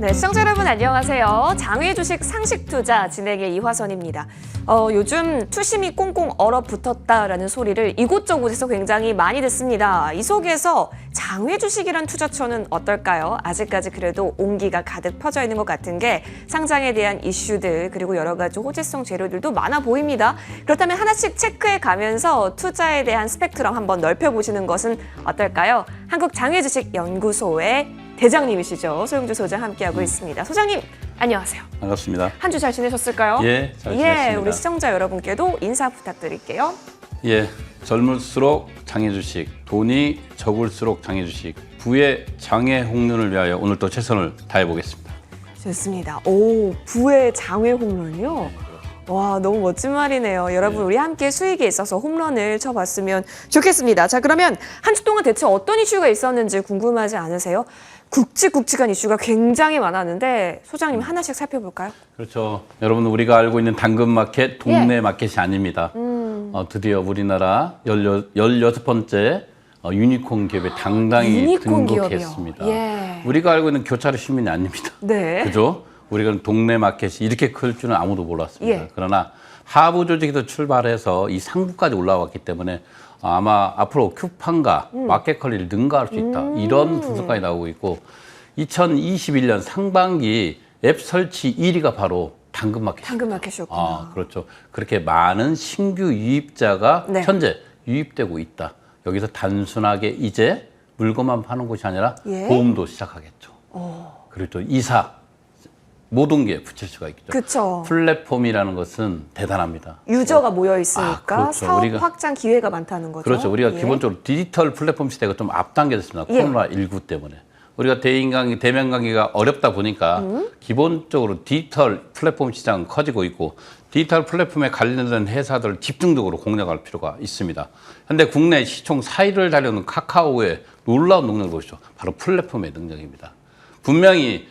네, 시청자 여러분 안녕하세요. 장외 주식 상식 투자 진행의 이화선입니다. 요즘 투심이 꽁꽁 얼어붙었다라는 소리를 이곳저곳에서 굉장히 많이 듣습니다. 이 속에서 장외 주식이란 투자처는 어떨까요? 아직까지 그래도 온기가 가득 퍼져 있는 것 같은 게 상장에 대한 이슈들 그리고 여러 가지 호재성 재료들도 많아 보입니다. 그렇다면 하나씩 체크해 가면서 투자에 대한 스펙트럼 한번 넓혀보시는 것은 어떨까요? 한국장외주식연구소의 대장님이시죠. 소영주 소장 함께하고 있습니다. 소장님 안녕하세요. 반갑습니다. 한 주 잘 지내셨을까요? 예, 잘 지냈습니다. 우리 시청자 여러분께도 인사 부탁드릴게요. 예, 젊을수록 장애주식, 돈이 적을수록 장애주식, 부의 장애 홍련을 위하여 오늘 또 최선을 다해보겠습니다. 좋습니다. 오, 부의 장외 홈런이요? 와, 너무 멋진 말이네요. 여러분, 우리 함께 수익에 있어서 홈런을 쳐봤으면 좋겠습니다. 자, 그러면 한 주 동안 대체 어떤 이슈가 있었는지 궁금하지 않으세요? 굵직굵직한 이슈가 굉장히 많았는데 소장님 하나씩 살펴볼까요? 그렇죠. 여러분 우리가 알고 있는 당근마켓, 동네 마켓이 아닙니다. 드디어 우리나라 16번째 유니콘 기업에 당당히 유니콘 등극했습니다. 예. 우리가 알고 있는 교차로 시민이 아닙니다. 네. 그죠? 우리가 동네 마켓이 이렇게 클 줄은 아무도 몰랐습니다. 예. 그러나 하부 조직에서 출발해서 이 상부까지 올라왔기 때문에 아마 앞으로 큐판과 마켓 관리를 능가할 수 있다. 이런 분석까지 나오고 있고 2021년 상반기 앱 설치 1위가 바로 당근마켓입니다. 당근마켓이었구나. 그렇죠. 그렇게 많은 신규 유입자가 네. 현재 유입되고 있다. 여기서 단순하게 이제 물건만 파는 곳이 아니라 예. 보험도 시작하겠죠. 그리고 또 이사 모든 게 붙일 수가 있죠. 그렇죠. 플랫폼이라는 것은 대단합니다. 유저가 모여 있으니까 그렇죠. 사업 우리가, 확장 기회가 많다는 거죠. 그렇죠. 우리가 예. 기본적으로 디지털 플랫폼 시대가 좀 앞당겨졌습니다. 예. 코로나19 때문에. 우리가 대인 관계, 대면 관계가 어렵다 보니까 기본적으로 디지털 플랫폼 시장은 커지고 있고 디지털 플랫폼에 관련된 회사들을 집중적으로 공략할 필요가 있습니다. 현재 국내 시총 4위를 달려오는 카카오의 놀라운 능력을 보시죠. 바로 플랫폼의 능력입니다. 분명히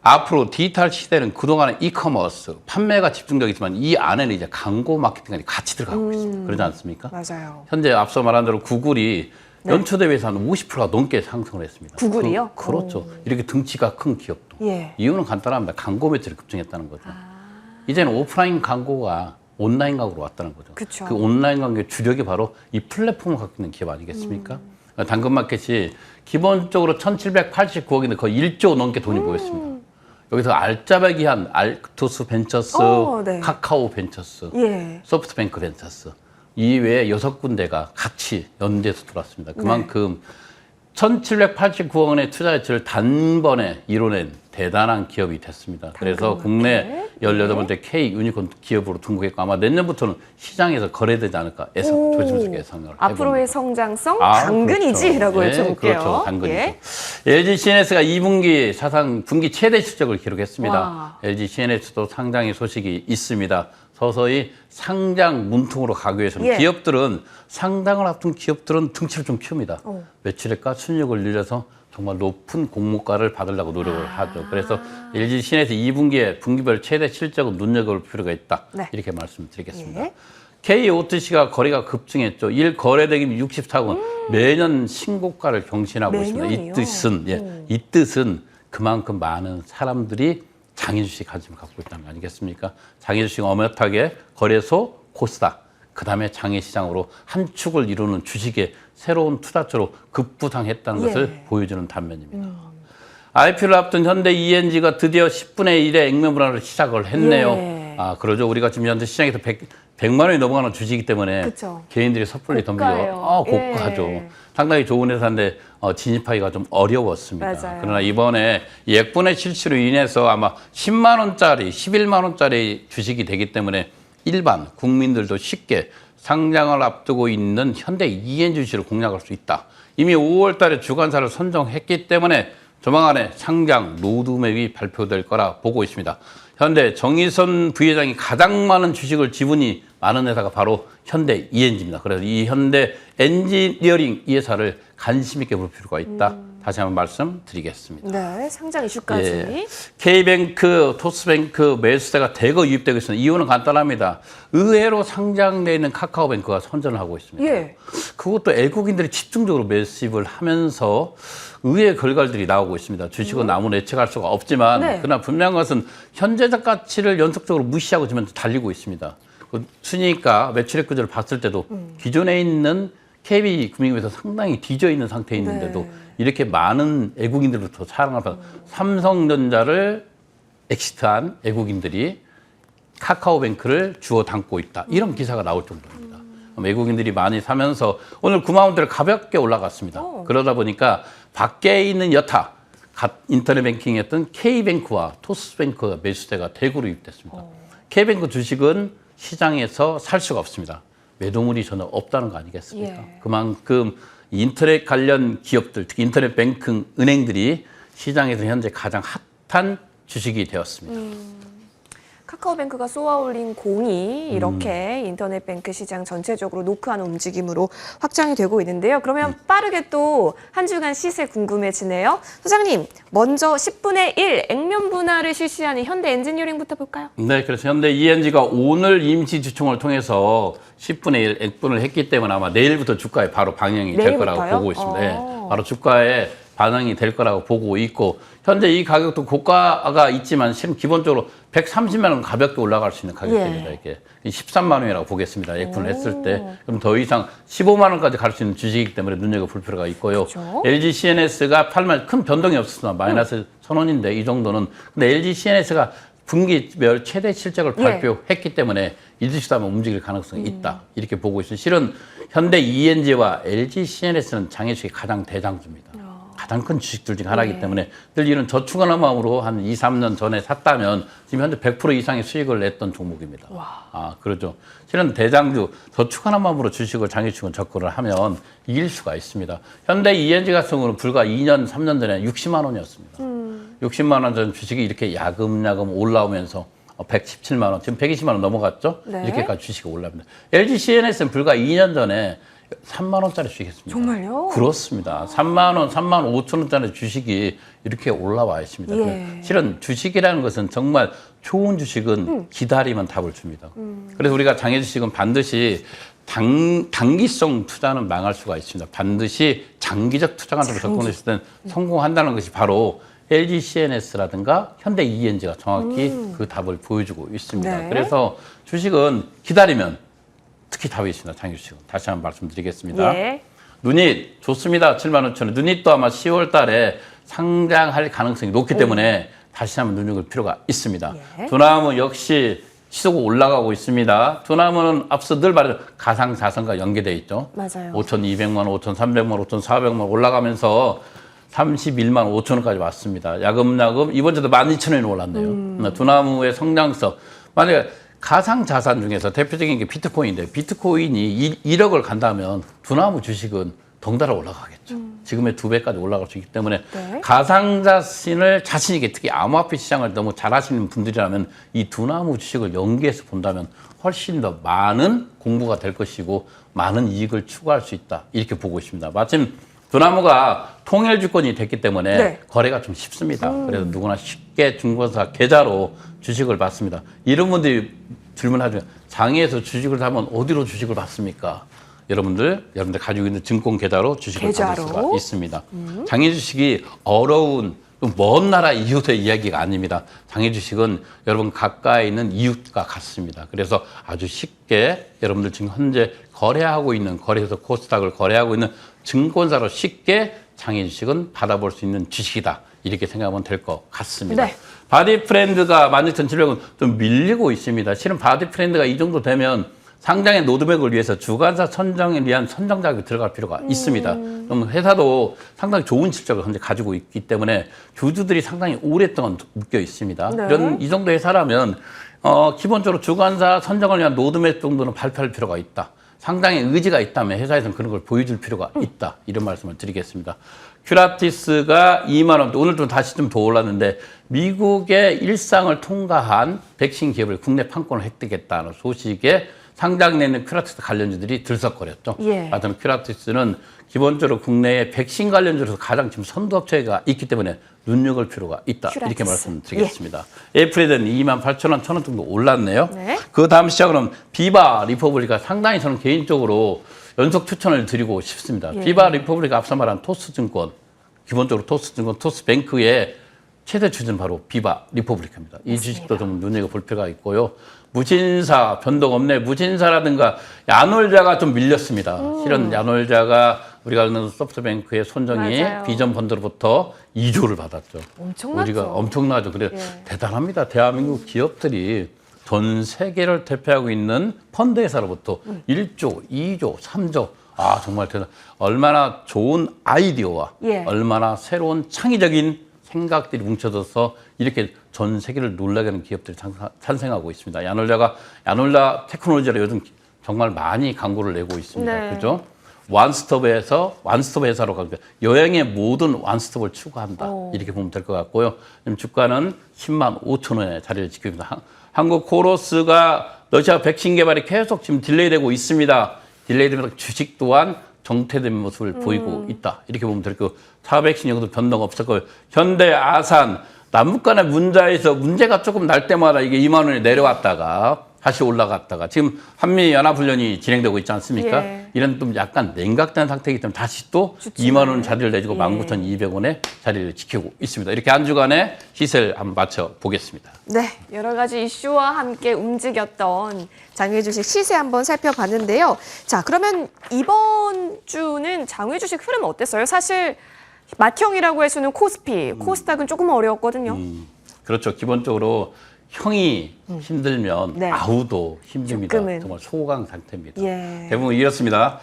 앞으로 디지털 시대는 그동안의 이커머스, 판매가 집중되겠지만 이 안에는 이제 광고 마케팅이 같이 들어가고 있습니다. 그러지 않습니까? 맞아요. 현재 앞서 말한 대로 구글이 연초 대비해서 한 50%가 넘게 상승을 했습니다. 구글이요? 그렇죠. 이렇게 등치가 큰 기업도. 예. 이유는 간단합니다. 광고 매출이 급증했다는 거죠. 이제는 오프라인 광고가 온라인 광고로 왔다는 거죠. 그쵸. 그 온라인 광고의 주력이 바로 이 플랫폼을 갖고 있는 기업 아니겠습니까? 당근마켓이 기본적으로 1,789억인데 거의 1조 넘게 돈이 모였습니다. 여기서 알짜배기한 알투스 벤처스, 네. 카카오 벤처스, 예. 소프트뱅크 벤처스 이외에 6군데가 같이 연대해서 들어왔습니다. 그만큼 1,789억 원의 투자 가치를 단번에 이뤄낸 대단한 기업이 됐습니다. 그래서 국내 18번째 K 유니콘 기업으로 등극했고 아마 내년부터는 시장에서 거래되지 않을까 조심스럽게 예상을 해봅니다. 앞으로의 성장성 당근이지라고 그렇죠. 여쭤볼게요. 그렇죠. 당근이죠. 예. LG CNS가 2분기 사상 분기 최대 실적을 기록했습니다. 와. LG CNS도 상장의 소식이 있습니다. 서서히 상장 문턱으로 가기 위해서는 예. 기업들은 상장을 앞둔 기업들은 등치를 좀 키웁니다. 매출액과 순이익을 늘려서 정말 높은 공모가를 받으려고 노력을 하죠. 그래서 LG CNS 2분기에 분기별 최대 실적은 눈여겨볼 필요가 있다. 네. 이렇게 말씀드리겠습니다. 예. KOTC가 거래가 급증했죠. 1거래대금 64건 매년 신고가를 경신하고 매년이요? 있습니다. 이 뜻은 그만큼 많은 사람들이 장애주식 관심을 갖고 있다는 거 아니겠습니까? 장애주식은 어엿하게 거래소, 코스닥, 그 다음에 장애시장으로 한 축을 이루는 주식의 새로운 투자처로 급부상했다는 것을 보여주는 단면입니다. IPO를 앞둔 현대 ENG가 드디어 10분의 1의 액면 불안을 시작을 했네요. 예. 그러죠. 우리가 지금 현재 시장에서 100만 원이 넘어가는 주식이기 때문에 그쵸. 개인들이 섣불리 고가예요. 덤비죠. 고가죠. 상당히 좋은 회사인데 진입하기가 좀 어려웠습니다. 맞아요. 그러나 이번에 이 액분의 실시로 인해서 아마 10만 원짜리, 11만 원짜리 주식이 되기 때문에 일반 국민들도 쉽게 상장을 앞두고 있는 현대 ENG 주식을 공략할 수 있다. 이미 5월 달에 주관사를 선정했기 때문에 조만간에 상장 로드맵이 발표될 거라 보고 있습니다. 현대 정의선 부회장이 가장 많은 주식을 지분이 많은 회사가 바로 현대 ENG입니다. 그래서 이 현대 엔지니어링 이 회사를 관심 있게 볼 필요가 있다. 다시 한번 말씀드리겠습니다. 네, 상장 이슈까지. 예. K뱅크, 토스뱅크 매수세가 대거 유입되고 있습니다. 이유는 간단합니다. 의외로 상장되어 있는 카카오뱅크가 선전을 하고 있습니다. 예. 그것도 애국인들이 집중적으로 매수입을 하면서 의외의 결과들이 나오고 있습니다. 주식은 아무나 예측할 수가 없지만 네. 그러나 분명한 것은 현재적 가치를 연속적으로 무시하고 지금 달리고 있습니다. 그 순이익과 매출액 구조를 봤을 때도 기존에 있는 KB금융에서 상당히 뒤져 있는 상태에 있는데도 네. 이렇게 많은 애국인들부터 사랑을 받아 삼성전자를 엑시트한 애국인들이 카카오뱅크를 주워 담고 있다. 이런 기사가 나올 정도입니다. 외국인들이 많이 사면서 오늘 9만 원대를 가볍게 올라갔습니다. 그러다 보니까 밖에 있는 여타 인터넷 뱅킹이었던 K뱅크와 토스뱅크가 매수세가 대구로 유입됐습니다. K뱅크 주식은 시장에서 살 수가 없습니다. 매도물이 전혀 없다는 거 아니겠습니까? 예. 그만큼 인터넷 관련 기업들, 특히 인터넷 뱅킹 은행들이 시장에서 현재 가장 핫한 주식이 되었습니다. 카카오뱅크가 쏘아올린 공이 이렇게 인터넷 뱅크 시장 전체적으로 노크하는 움직임으로 확장이 되고 있는데요. 그러면 빠르게 또 한 주간 시세 궁금해지네요. 소장님, 먼저 10분의 1 액면 분할을 실시하는 현대 엔지니어링부터 볼까요? 네, 그래서 현대 ENG가 오늘 임시 주총을 통해서 10분의 1 액분을 했기 때문에 아마 내일부터 주가에 바로 방영이 될 내일부터요? 거라고 보고 있습니다. 네, 바로 주가에 반영이 될 거라고 보고 있고 현재 이 가격도 고가가 있지만 실은 기본적으로 130만 원 가볍게 올라갈 수 있는 가격대입니다. 예. 이게 13만 원이라고 보겠습니다. 액분을 했을 때 그럼 더 이상 15만 원까지 갈 수 있는 주식이기 때문에 눈여겨볼 필요가 있고요. 그렇죠. LG CNS가 8만 큰 변동이 없었으나 마이너스 1,000원인데 이 정도는 근데 LG CNS가 분기별 최대 실적을 예. 발표했기 때문에 이 주식도 한번 움직일 가능성이 있다. 이렇게 보고 있습니다. 실은 현대 ENG와 LG CNS는 장외주식의 가장 대장주입니다. 가장 큰 주식들 중 하나이기 네. 때문에 늘 이런 저축하는 마음으로 한 2, 3년 전에 샀다면 지금 현재 100% 이상의 수익을 냈던 종목입니다. 아, 그러죠. 실은 대장주 저축하는 마음으로 주식을 장외주식은 접근을 하면 이길 수가 있습니다. 현대 ENG 같은 경우는 불과 2년, 3년 전에 60만 원이었습니다. 60만 원 전 주식이 이렇게 야금야금 올라오면서 117만 원, 지금 120만 원 넘어갔죠? 네. 이렇게까지 주식이 올라옵니다. LG CNS는 불과 2년 전에 3만 원짜리 주식했습니다. 정말요? 그렇습니다. 3만 원, 3만 5천 원짜리 주식이 이렇게 올라와 있습니다. 예. 실은 주식이라는 것은 정말 좋은 주식은 기다리면 답을 줍니다. 그래서 우리가 장애 주식은 반드시 단기성 투자는 망할 수가 있습니다. 반드시 장기적 투자관으로 접근했을 때는 성공한다는 것이 바로 LG CNS라든가 현대 ENG가 정확히 그 답을 보여주고 있습니다. 네. 그래서 주식은 기다리면 특히 답이 있습니다. 장애 주식은. 다시 한번 말씀드리겠습니다. 예. 눈이 좋습니다. 7만 5천 원. 눈이 또 아마 10월 달에 상장할 가능성이 높기 때문에 다시 한번 눈여길 필요가 있습니다. 예. 두나무 역시 시소가 올라가고 있습니다. 두나무는 앞서 늘 말했던 가상자산과 연계되어 있죠. 맞아요. 5,200만 원, 5,300만 원, 5,400만 원 올라가면서 31만 5천 원까지 왔습니다. 야금야금 이번 주도 12,000원이 올랐네요. 두나무의 성장성. 만약에 가상자산 중에서 대표적인 게 비트코인인데 비트코인이 1억을 간다면 두나무 주식은 덩달아 올라가겠죠. 지금의 2배까지 올라갈 수 있기 때문에 네. 가상자산을 자신 있게 특히 암호화폐 시장을 너무 잘 하시는 분들이라면 이 두나무 주식을 연계해서 본다면 훨씬 더 많은 공부가 될 것이고 많은 이익을 추구할 수 있다. 이렇게 보고 있습니다. 마침 두나무가 통일 주권이 됐기 때문에 네. 거래가 좀 쉽습니다. 그래서 누구나 쉽게 중고사 계좌로 주식을 받습니다. 이런 분들이 질문하죠. 장외에서 주식을 사면 어디로 주식을 받습니까? 여러분들 가지고 있는 증권 계좌로 주식을 받을 수가 있습니다. 장외 주식이 어려운 먼 나라 이웃의 이야기가 아닙니다. 장외 주식은 여러분 가까이 있는 이웃과 같습니다. 그래서 아주 쉽게 여러분들 지금 현재 거래하고 있는 거래소 코스닥을 거래하고 있는 증권사로 쉽게 장외 주식은 받아볼 수 있는 주식이다. 이렇게 생각하면 될 것 같습니다. 네. 바디프렌드가 16,700원 좀 밀리고 있습니다. 실은 바디프렌드가 이 정도 되면 상장의 노드맥을 위해서 주관사 선정에 대한 선정 자격이 들어갈 필요가 있습니다. 그럼 회사도 상당히 좋은 실적을 현재 가지고 있기 때문에 주주들이 상당히 오랫동안 묶여 있습니다. 네. 이런 이 정도 회사라면 기본적으로 주관사 선정을 위한 노드맥 정도는 발표할 필요가 있다. 상당히 의지가 있다면 회사에서는 그런 걸 보여줄 필요가 있다. 이런 말씀을 드리겠습니다. 큐라티스가 2만 원, 오늘 좀 다시 좀 더 올랐는데 미국의 일상을 통과한 백신 기업을 국내 판권을 획득했다는 소식에 상장돼 있는 큐라티스 관련주들이 들썩거렸죠. 예. 하여튼 큐라티스는 기본적으로 국내에 백신 관련주로서 가장 지금 선두업체가 있기 때문에 눈여길 필요가 있다. 큐라티스. 이렇게 말씀드리겠습니다. 애플에는 28,000원, 1,000원 정도 올랐네요. 네. 그 다음 시작으로는 비바 리퍼블리카 상당히 저는 개인적으로 연속 추천을 드리고 싶습니다. 예. 비바 리퍼블리카 앞서 말한 토스증권, 기본적으로 토스증권, 토스뱅크의 최대 주주는 바로 비바 리퍼블리카입니다. 이 맞습니다. 주식도 좀 눈여겨볼 필요가 있고요. 무신사 변동 없네. 무신사라든가 야놀자가 좀 밀렸습니다. 실은 야놀자가 우리가 아는 소프트뱅크의 손정희 맞아요. 비전 펀드로부터 2조를 받았죠. 엄청나죠. 우리가 엄청나죠. 그래 예. 대단합니다. 대한민국 기업들이 전 세계를 대표하고 있는 펀드 회사로부터 1조, 2조, 3조. 아 정말 대단. 얼마나 좋은 아이디어와 예. 얼마나 새로운 창의적인 생각들이 뭉쳐져서 이렇게 전 세계를 놀라게 하는 기업들이 탄생하고 있습니다. 야놀라 테크놀로지로 요즘 정말 많이 광고를 내고 있습니다. 네. 그죠? 원스톱 회사로 가니까 여행의 모든 원스톱을 추구한다. 이렇게 보면 될 것 같고요. 지금 주가는 10만 5천 원에 자리를 지키고 있습니다. 한국 코로스가 러시아 백신 개발이 계속 지금 딜레이되고 있습니다. 딜레이되면서 주식 또한 정체된 모습을 보이고 있다. 이렇게 보면 될 거고 타백신 여기도 변동 없을 거예요. 현대, 아산, 남북 간의 문제가 조금 날 때마다 이게 2만 원이 내려왔다가 다시 올라갔다가 지금 한미 연합훈련이 진행되고 있지 않습니까? 예. 이런 좀 약간 냉각된 상태이기 때문에 다시 또 좋지네. 2만 원 자리를 내주고 예. 19,200원에 자리를 지키고 있습니다. 이렇게 한 주간의 시세를 한번 맞춰보겠습니다. 네, 여러 가지 이슈와 함께 움직였던 장외 주식 시세 한번 살펴봤는데요. 자, 그러면 이번 주는 장외 주식 흐름 어땠어요? 사실 맏형이라고 할 수는 코스피, 코스닥은 조금 어려웠거든요. 그렇죠. 기본적으로 형이 힘들면 네. 아우도 힘듭니다. 조금은. 정말 소강 상태입니다. 예. 대부분 이렇습니다.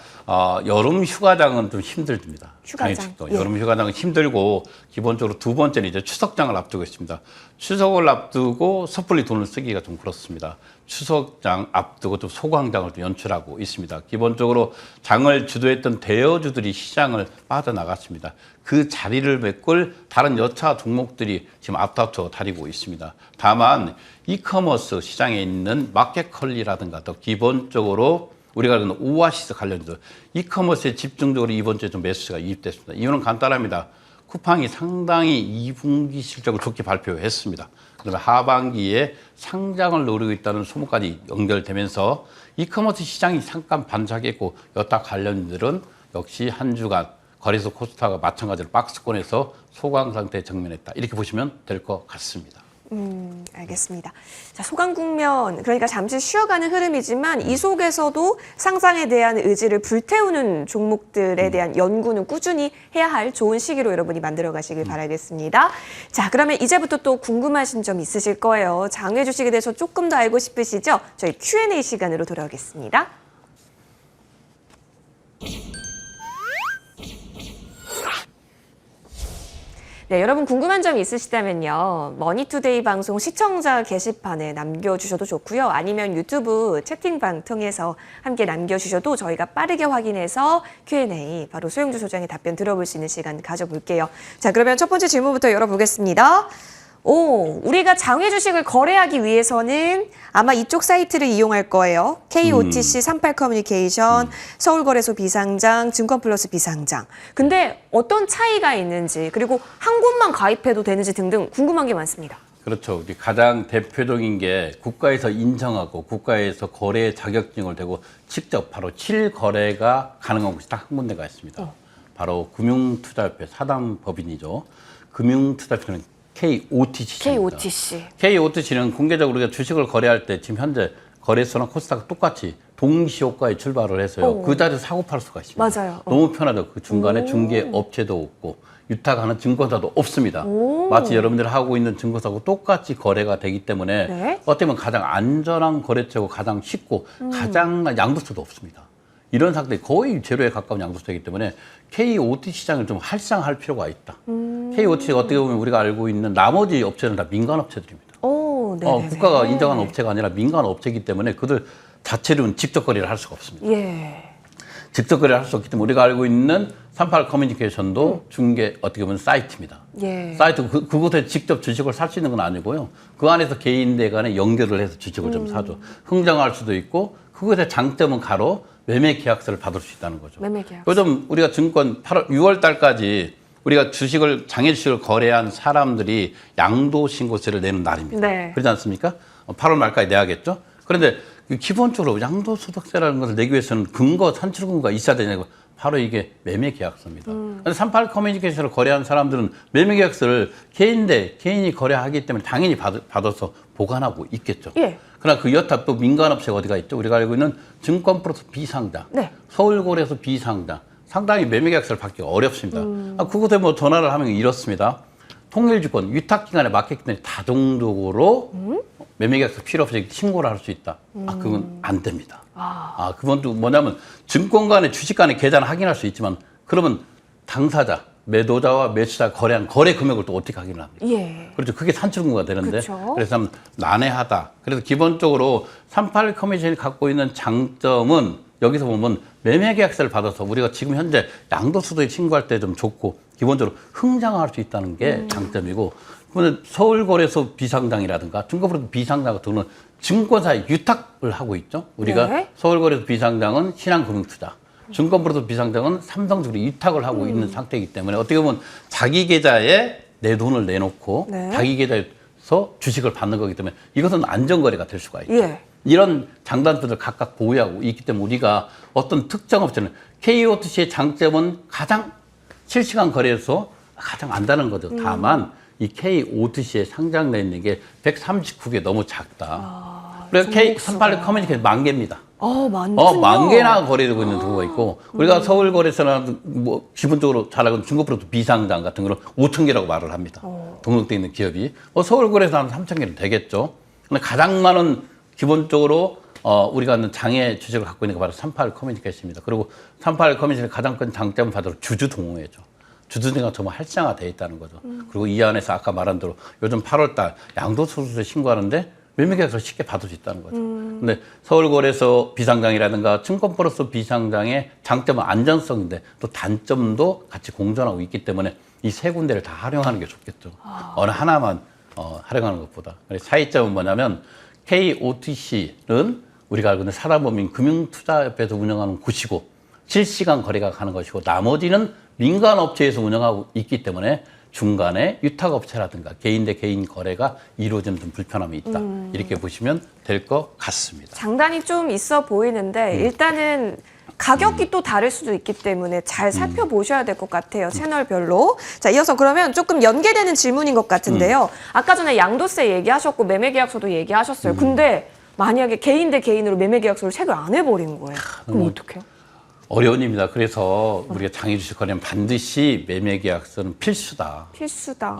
여름 휴가장은 좀 힘들습니다. 휴가장. 장외식도. 예. 여름 휴가장은 힘들고 기본적으로 두 번째는 이제 추석장을 앞두고 있습니다. 추석을 앞두고 섣불리 돈을 쓰기가 좀 그렇습니다. 추석장 앞두고 좀 소강장을 좀 연출하고 있습니다. 기본적으로 장을 주도했던 대여주들이 시장을 빠져나갔습니다. 그 자리를 메꿀 다른 여차 종목들이 지금 앞다퉈 다니고 있습니다. 다만 이커머스 시장에 있는 마켓컬리라든가 더 기본적으로 우리가 아는 오아시스 관련해서 이커머스에 집중적으로 이번 주에 좀 매수세가 유입됐습니다. 이유는 간단합니다. 쿠팡이 상당히 2분기 실적을 좋게 발표했습니다. 그다음에 하반기에 상장을 노리고 있다는 소문까지 연결되면서 이커머스 시장이 잠깐 반짝했고 여타 관련들은 역시 한 주간 거래소 코스닥과 마찬가지로 박스권에서 소강 상태에 직면했다. 이렇게 보시면 될 것 같습니다. 알겠습니다. 자, 소강 국면, 그러니까 잠시 쉬어가는 흐름이지만 이 속에서도 상장에 대한 의지를 불태우는 종목들에 대한 연구는 꾸준히 해야 할 좋은 시기로 여러분이 만들어 가시길 바라겠습니다. 자, 그러면 이제부터 또 궁금하신 점 있으실 거예요. 장외 주식에 대해서 조금 더 알고 싶으시죠? 저희 Q&A 시간으로 돌아오겠습니다. 네, 여러분 궁금한 점 있으시다면요. 머니투데이 방송 시청자 게시판에 남겨주셔도 좋고요. 아니면 유튜브 채팅방 통해서 함께 남겨주셔도 저희가 빠르게 확인해서 Q&A 바로 소영주 소장의 답변 들어볼 수 있는 시간 가져볼게요. 자, 그러면 첫 번째 질문부터 열어보겠습니다. 우리가 장외 주식을 거래하기 위해서는 아마 이쪽 사이트를 이용할 거예요. KOTC 38 커뮤니케이션, 서울거래소 비상장, 증권플러스 비상장. 근데 어떤 차이가 있는지, 그리고 한 곳만 가입해도 되는지 등등 궁금한 게 많습니다. 그렇죠. 우리 가장 대표적인 게 국가에서 인정하고 국가에서 거래 자격증을 대고 직접 바로 실거래가 가능한 곳이 딱 한 군데가 있습니다. 바로 금융투자협회 사단법인이죠. 금융투자협회는 KOTC입니다. KOTC. KOTC는 공개적으로 우리가 주식을 거래할 때 지금 현재 거래소나 코스닥 똑같이 동시효과에 출발을 해서요. 그 자리에서 사고 팔 수가 있습니다. 맞아요. 너무 편하죠. 그 중간에 중개 업체도 없고 유탁하는 증권사도 없습니다. 마치 여러분들이 하고 있는 증권사하고 똑같이 거래가 되기 때문에 네. 어떻게 보면 가장 안전한 거래처고 가장 쉽고 가장 양도세도 없습니다. 이런 상태 거의 제로에 가까운 양도세이기 때문에 KOT 시장을 좀 활성화할 필요가 있다. KOT가 어떻게 보면 우리가 알고 있는 나머지 업체는 다 민간 업체들입니다. 네네네. 국가가 인정한 업체가 아니라 민간 업체이기 때문에 그들 자체로는 직접 거래를 할 수가 없습니다. 예. 직접 거래를 할 수 없기 때문에 우리가 알고 있는 38 커뮤니케이션도 중개 어떻게 보면 사이트입니다. 예. 사이트 그곳에 직접 주식을 살 수 있는 건 아니고요. 그 안에서 개인들 간에 연결을 해서 주식을 좀 사죠. 흥정할 수도 있고 그것의 장점은 가로 매매 계약서를 받을 수 있다는 거죠. 매매 계약서. 요즘 우리가 증권 6월 달까지 우리가 장외 주식을 거래한 사람들이 양도신고세를 내는 날입니다. 네. 그렇지 않습니까? 8월 말까지 내야겠죠. 그런데 기본적으로 양도소득세라는 것을 내기 위해서는 산출 근거가 있어야 되냐고. 바로 이게 매매 계약서입니다. 근데 38 커뮤니케이션을 거래한 사람들은 매매 계약서를 개인이 거래하기 때문에 당연히 받아서 보관하고 있겠죠. 예. 그러나 그 여타 또 민간업체가 어디가 있죠? 우리가 알고 있는 증권플러스 비상장, 네. 서울거래소 비상장, 상당히 매매 계약서를 받기가 어렵습니다. 그곳에 뭐 전화를 하면 이렇습니다. 통일주권 위탁기관에 맡겼기 때문에 자동적으로 매매 계약서 필요 없이 신고를 할 수 있다. 그건 안 됩니다. 그건 또 뭐냐면 증권 간의 주식 간의 계좌는 확인할 수 있지만 그러면 당사자, 매도자와 매수자 거래한 거래 금액을 또 어떻게 확인을 합니까? 예. 그렇죠. 그게 산출근거가 되는데 그쵸. 그래서 참 난해하다. 그래서 기본적으로 38 커뮤니케이션이 갖고 있는 장점은 여기서 보면 매매 계약서를 받아서 우리가 지금 현재 양도소득에 신고할 때 좀 좋고 기본적으로 흥정할 수 있다는 게 장점이고 그러면 서울거래소 비상장이라든가 증권거래소 비상장 같은 경우는 증권사에 유탁을 하고 있죠. 우리가 네. 서울거래소 비상장은 신한금융투자, 증권거래소 비상장은 삼성증권이 유탁을 하고 있는 상태이기 때문에 어떻게 보면 자기 계좌에 내 돈을 내놓고 네. 자기 계좌에서 주식을 받는 거기 때문에 이것은 안전거래가 될 수가 있죠. 예. 이런 장단점을 각각 보유하고 있기 때문에 우리가 어떤 특정 업체는 KOTC의 장점은 가장 실시간 거래에서 가장 안다는 거죠. 다만 이 KOTC에 상장돼 있는 게 139개 너무 작다. 그래서 K38 커뮤니케이션 10,000개입니다. 많군요. 10,000개나 거래되고 있는 경우가 있고 우리가 서울거래소나 뭐 기본적으로 잘 알고 있는 중고프로도 비상장 같은 거는 5,000개라고 말을 합니다. 등록돼 있는 기업이. 서울거래소 한 3,000개는 되겠죠. 근데 가장 많은 기본적으로 우리가 하는 장애 주식을 갖고 있는 게 바로 38 커뮤니케이션입니다. 그리고 38 커뮤니케이션의 가장 큰 장점은 바로 주주 동호회죠. 주주등가 정말 활성화되어 있다는 거죠. 그리고 이 안에서 아까 말한 대로 요즘 8월달 양도소득세 신고하는데 매매계약서를 쉽게 받을 수 있다는 거죠. 근데 서울거래소 비상장이라든가 증권플러스 비상장의 장점은 안전성인데 또 단점도 같이 공존하고 있기 때문에 이 세 군데를 다 활용하는 게 좋겠죠. 어느 하나만 활용하는 것보다. 차이점은 뭐냐면 KOTC는 우리가 알고 있는 사단법인 금융투자협회에서 운영하는 곳이고 실시간 거래가 가는 것이고 나머지는 민간업체에서 운영하고 있기 때문에 중간에 유탁업체라든가 개인 대 개인 거래가 이루어지는 좀 불편함이 있다. 이렇게 보시면 될 것 같습니다. 장단이 좀 있어 보이는데 일단은 가격이 또 다를 수도 있기 때문에 잘 살펴보셔야 될 것 같아요. 채널별로. 자, 이어서 그러면 조금 연계되는 질문인 것 같은데요. 아까 전에 양도세 얘기하셨고 매매계약서도 얘기하셨어요. 근데 만약에 개인 대 개인으로 매매계약서를 체결 안 해버린 거예요. 그럼 어떡해요? 어려운 일입니다. 그래서 우리가 장애주식 거래는 반드시 매매계약서는 필수다. 필수다.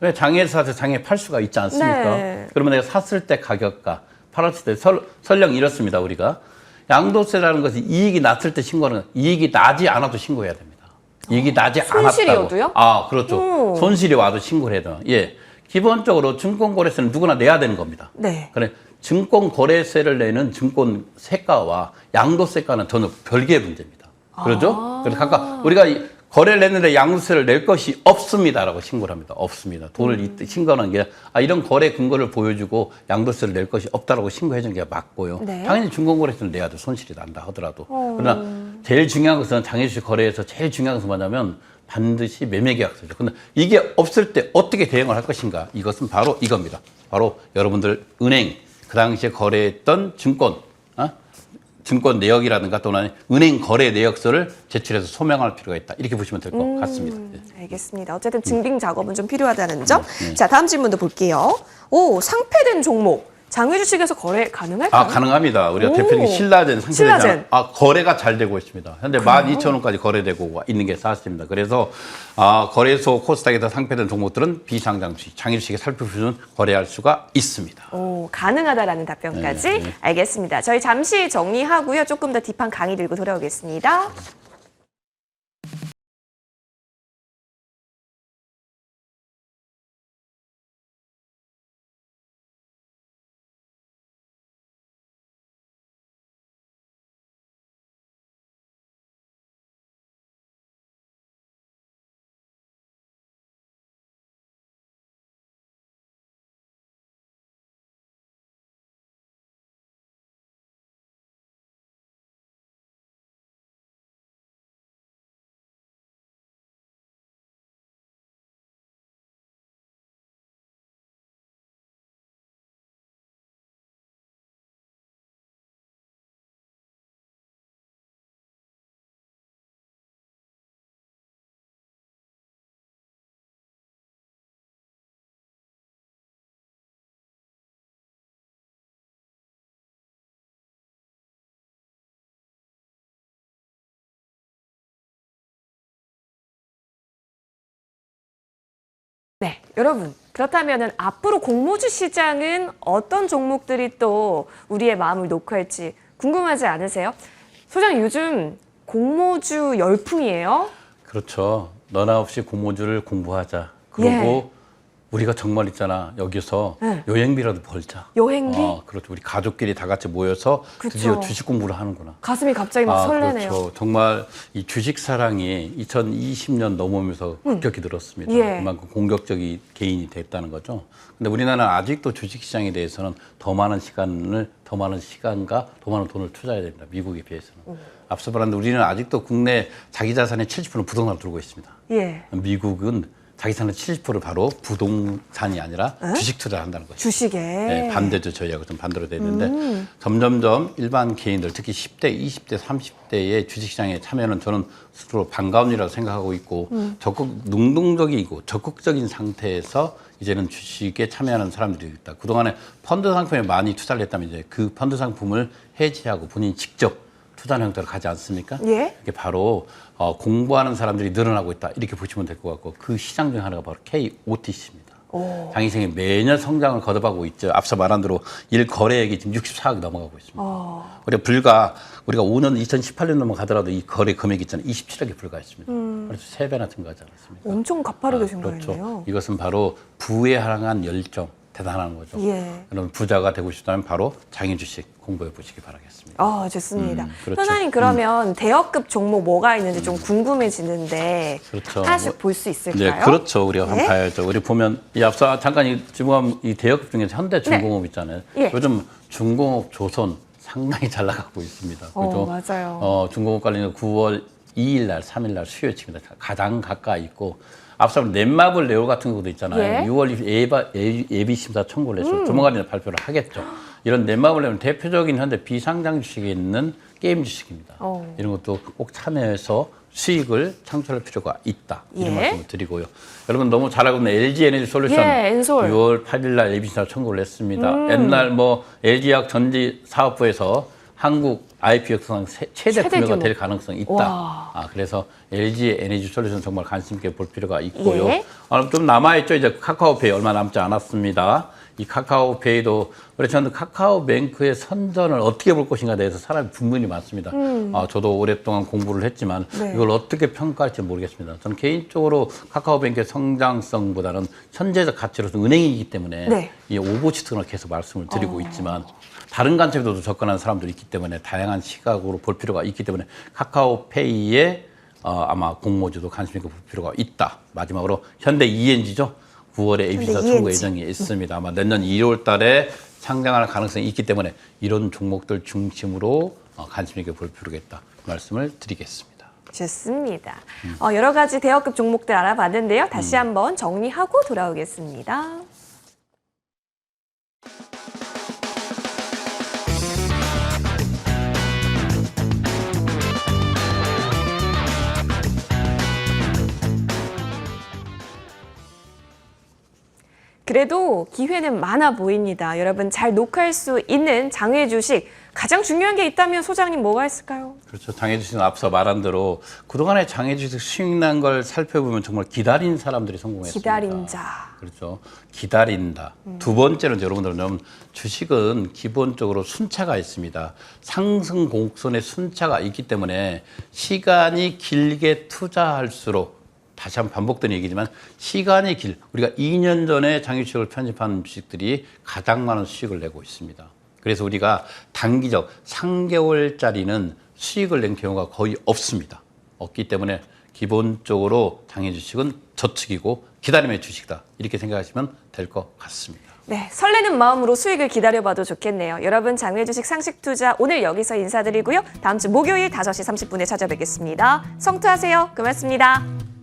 왜 장애에서 사서 장애 팔 수가 있지 않습니까? 네. 그러면 내가 샀을 때 가격과 팔았을 때 설령 이렇습니다. 우리가 양도세라는 것이 이익이 났을 때 신고하는 이익이 나지 않아도 신고해야 됩니다. 이익이 나지 않았다고. 손실이어도요? 그렇죠. 손실이 와도 신고를 해야 돼요. 예. 기본적으로 증권거래세는 누구나 내야 되는 겁니다. 네. 그래 증권거래세를 내는 증권세가와 양도세가는 전혀 별개의 문제입니다. 그렇죠? 그래서 각각 우리가 거래를 냈는데 양도세를 낼 것이 없습니다라고 신고를 합니다. 없습니다. 돈을 신고하는 게 이런 거래 근거를 보여주고 양도세를 낼 것이 없다라고 신고해 주는 게 맞고요. 네. 당연히 증권거래세는 내야 돼. 손실이 난다 하더라도. 그러나 제일 중요한 것은 장애주식 거래에서 제일 중요한 것은 뭐냐면 반드시 매매계약서죠. 근데 이게 없을 때 어떻게 대응을 할 것인가? 이것은 바로 이겁니다. 바로 여러분들 은행 그 당시에 거래했던 증권 내역이라든가 또는 은행 거래 내역서를 제출해서 소명할 필요가 있다. 이렇게 보시면 될 것 같습니다. 알겠습니다. 어쨌든 증빙 작업은 좀 필요하다는 점. 자, 다음 질문도 볼게요. 상폐된 종목. 장외주식에서 거래 가능할까요? 가능합니다. 우리가 대표적인 신라젠, 신라젠. 거래가 잘 되고 있습니다. 현재 12,000원까지 거래되고 있는 게 사실입니다. 그래서 거래소 코스닥에서 상폐된 종목들은 비상장 주식, 장외주식에 살펴보시면 거래할 수가 있습니다. 가능하다라는 답변까지 네. 알겠습니다. 저희 잠시 정리하고요. 조금 더 딥한 강의 들고 돌아오겠습니다. 네, 여러분. 그렇다면 앞으로 공모주 시장은 어떤 종목들이 또 우리의 마음을 녹화할지 궁금하지 않으세요? 소장님, 요즘 공모주 열풍이에요. 그렇죠. 너나 없이 공모주를 공부하자. 그리고 우리가 정말 있잖아. 여기서 여행비라도 벌자. 여행비? 그렇죠. 우리 가족끼리 다 같이 모여서 그쵸. 드디어 주식 공부를 하는구나. 가슴이 갑자기 막 설레네요. 그렇죠. 정말 이 주식 사랑이 2020년 넘어오면서 급격히 늘었습니다. 예. 그만큼 공격적인 개인이 됐다는 거죠. 근데 우리나라는 아직도 주식 시장에 대해서는 더 많은 시간과 더 많은 돈을 투자해야 됩니다. 미국에 비해서는. 앞서 말한 우리는 아직도 국내 자기 자산의 70%는 부동산을 들고 있습니다. 예. 미국은 자기 자산의 70%를 바로 부동산이 아니라 주식 투자를 한다는 거죠. 주식에. 네, 반대죠. 저희하고 좀 반대로 되어 있는데 점점점 일반 개인들 특히 10대, 20대, 30대의 주식시장에 참여는 저는 스스로 반가운 일이라고 생각하고 있고 능동적이고 적극적인 상태에서 이제는 주식에 참여하는 사람들이 있다. 그동안에 펀드 상품에 많이 투자를 했다면 이제 그 펀드 상품을 해지하고 본인이 직접 투자하는 형태로 가지 않습니까? 예. 이게 바로 공부하는 사람들이 늘어나고 있다. 이렇게 보시면 될 것 같고 그 시장 중 하나가 바로 KOTC입니다. 장기생이 매년 성장을 거듭하고 있죠. 앞서 말한 대로 일 거래액이 지금 64억이 넘어가고 있습니다. 우리가 5년 2018년 넘어가더라도 이 거래 금액이 있잖아요. 27억에 불과했습니다. 그래서 3배나 증가하지 않았습니까? 엄청 가파르게 증가했네요. 그렇죠. 이것은 바로 부에 향한 열정. 대단한 거죠. 예. 여러분 부자가 되고 싶다면 바로 장애 주식 공부해 보시기 바라겠습니다. 좋습니다. 그렇죠. 소장님, 그러면 대여급 종목 뭐가 있는지 좀 궁금해지는데 그렇죠. 하나씩 볼 수 있을까요? 네, 그렇죠. 우리가 한번 봐야죠. 우리 보면 이 앞서 잠깐 지금 이 대여급 중에서 현대중공업 있잖아요. 예. 요즘 중공업 조선 상당히 잘 나가고 있습니다. 그죠? 맞아요. 중공업 관련해서 9월 2일 날, 3일 날 수요일치입니다. 가장 가까이 있고 앞서 넷마블 레오 같은 경우도 있잖아요. 예. 6월 예비 심사 청구를 해서 조만간 발표를 하겠죠. 이런 넷마블 레오는 대표적인 현대 비상장 주식에 있는 게임 주식입니다. 이런 것도 꼭 참여해서 수익을 창출할 필요가 있다. 이런 예. 말씀을 드리고요. 여러분 너무 잘 알고 있는 LG 에너지 솔루션 예, 엔솔. 6월 8일 날 예비 심사 청구를 했습니다. 옛날 LG화학 전지 사업부에서 한국 IPO 역사상 최대 규모가 규모. 될 가능성이 있다. 와. 그래서 LG 에너지 솔루션 정말 관심 있게 볼 필요가 있고요. 예. 좀 남아있죠. 이제 카카오페이 얼마 남지 않았습니다. 이 카카오페이도 우리 저는 카카오뱅크의 선전을 어떻게 볼 것인가에 대해서 사람이 분분히 많습니다. 저도 오랫동안 공부를 했지만 이걸 어떻게 평가할지 모르겠습니다. 저는 개인적으로 카카오뱅크의 성장성보다는 현재적 가치로서 은행이기 때문에 이 오버치 등을 계속 말씀을 드리고 있지만 다른 관점에도 접근하는 사람들이 있기 때문에 다양한 시각으로 볼 필요가 있기 때문에 카카오페이에 아마 공모주도 관심 있게 볼 필요가 있다. 마지막으로 현대 ENG죠. 9월에 AB사 청구 예정이 있습니다. 아마 내년 1월 달에 상장할 가능성이 있기 때문에 이런 종목들 중심으로 관심 있게 볼 필요가 있다. 말씀을 드리겠습니다. 좋습니다. 여러 가지 대여급 종목들 알아봤는데요. 다시 한번 정리하고 돌아오겠습니다. 그래도 기회는 많아 보입니다. 여러분 잘 녹화할 수 있는 장외 주식 가장 중요한 게 있다면 소장님 뭐가 있을까요? 그렇죠. 장애 주식은 앞서 말한 대로 그동안에 장애 주식 수익 난 걸 살펴보면 정말 기다린 사람들이 성공했습니다. 기다린 자. 그렇죠. 기다린다. 두 번째는 여러분들은 주식은 기본적으로 순차가 있습니다. 상승 곡선의 순차가 있기 때문에 시간이 길게 투자할수록 다시 한번 반복되는 얘기지만 시간이 우리가 2년 전에 장외주식을 편집한 주식들이 가장 많은 수익을 내고 있습니다. 그래서 우리가 단기적 3개월짜리는 수익을 낸 경우가 거의 없습니다. 없기 때문에 기본적으로 장외주식은 저축이고 기다림의 주식이다. 이렇게 생각하시면 될 것 같습니다. 네, 설레는 마음으로 수익을 기다려봐도 좋겠네요. 여러분 장외 주식 상식 투자 오늘 여기서 인사드리고요. 다음 주 목요일 5시 30분에 찾아뵙겠습니다. 성투하세요. 고맙습니다.